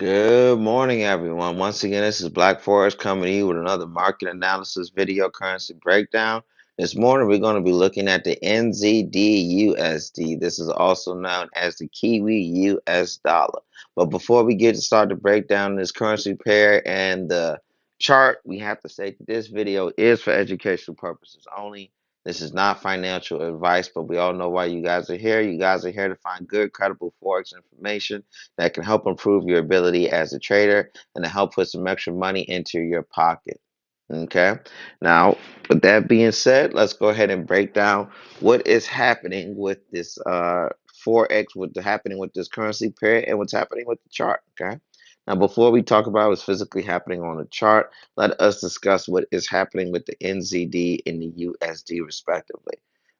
Good morning, everyone. Once again, this is Black Forest coming to you with another market analysis video currency breakdown. This morning, we're going to be looking at the NZDUSD. This is also known as the Kiwi US dollar. But before we get to start the breakdown of this currency pair and the chart, we have to say that this video is for educational purposes only. This is not financial advice, but we all know why you guys are here. You guys are here to find good, credible Forex information that can help improve your ability as a trader and to help put some extra money into your pocket. Okay. Now, with that being said, let's go ahead and break down what is happening with this Forex, what's happening with this currency pair, and what's happening with the chart. Okay. Now, before we talk about what's physically happening on the chart, let us discuss what is happening with the NZD and the USD, respectively.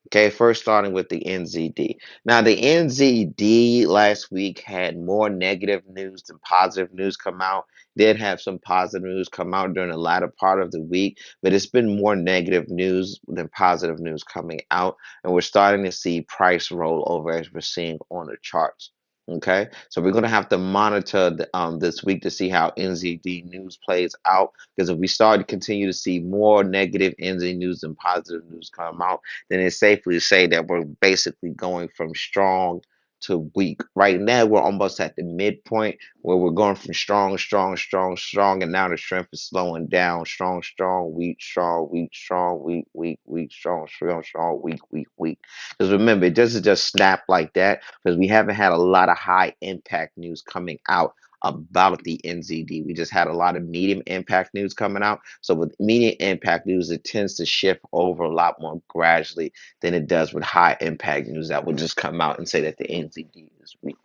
Okay, first starting with the NZD. Now, the NZD last week had more negative news than positive news come out. Did have some positive news come out during the latter part of the week, but it's been more negative news than positive news coming out, and we're starting to see price roll over as we're seeing on the charts. Okay, so we're going to have to monitor this week to see how NZD news plays out, because if we start to continue to see more negative NZ news than positive news come out, then it's safely to say that we're basically going from strong to weak. Right now, we're almost at the midpoint where we're going from strong, strong, strong, strong, and now the strength is slowing down. Strong, strong, weak, strong, weak, strong, weak, weak, weak, strong, strong, strong, weak, weak, weak. Because remember, it doesn't just snap like that because we haven't had a lot of high impact news coming out about the NZD. We just had a lot of medium impact news coming out. So with medium impact news, it tends to shift over a lot more gradually than it does with high impact news that will just come out and say that the NZD is weak.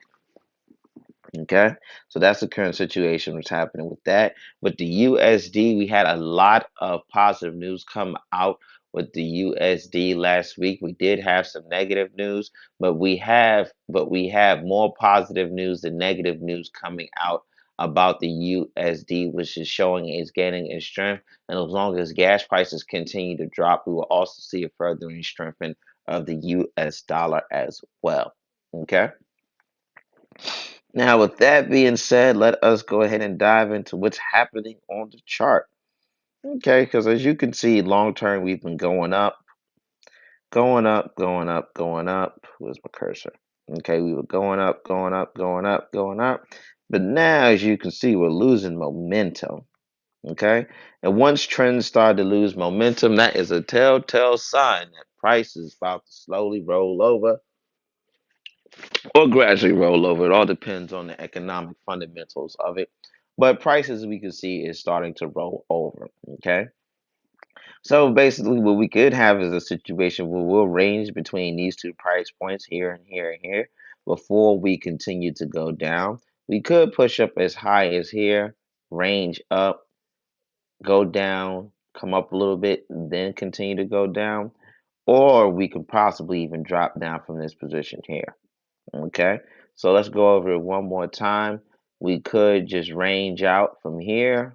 Okay, so that's the current situation what's happening with that. With the USD, we had a lot of positive news come out with the USD last week. We did have some negative news, but we have more positive news than negative news coming out about the USD, which is showing it's gaining in strength. And as long as gas prices continue to drop, we will also see a furthering strengthening of the US dollar as well. Okay. Now, with that being said, let us go ahead and dive into what's happening on the chart. Okay, because as you can see, long term, we've been going up, going up, going up, going up. Where's my cursor? Okay, we were going up, going up, going up, going up. But now, as you can see, we're losing momentum. Okay, and once trends start to lose momentum, that is a telltale sign that price is about to slowly roll over or gradually roll over. It all depends on the economic fundamentals of it. But prices, we can see, is starting to roll over. Okay. So basically, what we could have is a situation where we'll range between these two price points here and here and here before we continue to go down. We could push up as high as here, range up, go down, come up a little bit, then continue to go down. Or we could possibly even drop down from this position here. Okay, so let's go over it one more time. We could just range out from here,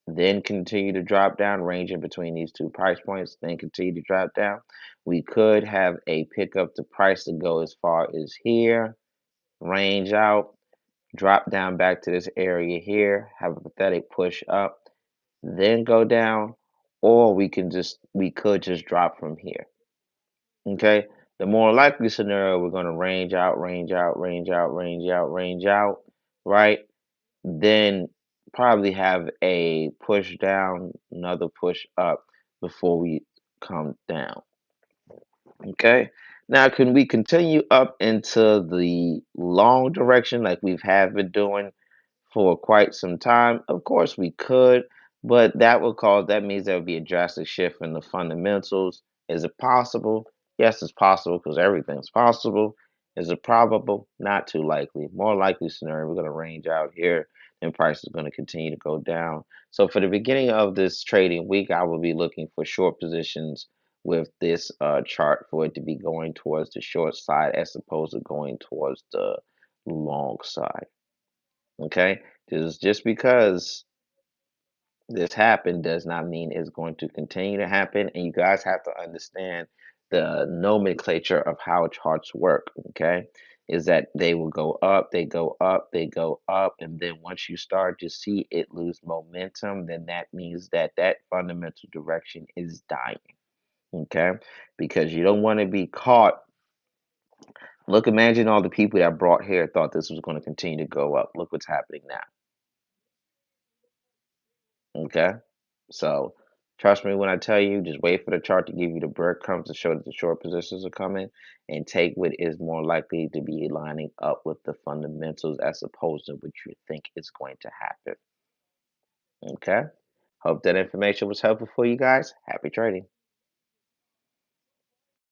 then continue to drop down, range in between these two price points, then continue to drop down. We could have a pickup to price to go as far as here, range out, drop down back to this area here, have a pathetic push up, then go down, or we could just drop from here. Okay. The more likely scenario, we're going to range out, range out, range out, range out, range out, right? Then probably have a push down, another push up before we come down. Okay. Now, can we continue up into the long direction like we've have been doing for quite some time? Of course we could, but that means there would be a drastic shift in the fundamentals. Is it possible? Yes, it's possible because everything's possible. Is it probable? Not too likely. More likely scenario, we're going to range out here and price is going to continue to go down. So for the beginning of this trading week, I will be looking for short positions with this chart for it to be going towards the short side as opposed to going towards the long side. Okay, just because this happened does not mean it's going to continue to happen, and you guys have to understand the nomenclature of how charts work. Okay, is that they will go up, they go up, they go up, and then once you start to see it lose momentum, then that means that that fundamental direction is dying. Okay, because you don't want to be caught. Look, imagine all the people that brought here thought this was going to continue to go up. Look what's happening now. Okay, so trust me when I tell you, just wait for the chart to give you the breadcrumbs to show that the short positions are coming, and take what is more likely to be lining up with the fundamentals as opposed to what you think is going to happen. Okay, hope that information was helpful for you guys. Happy trading.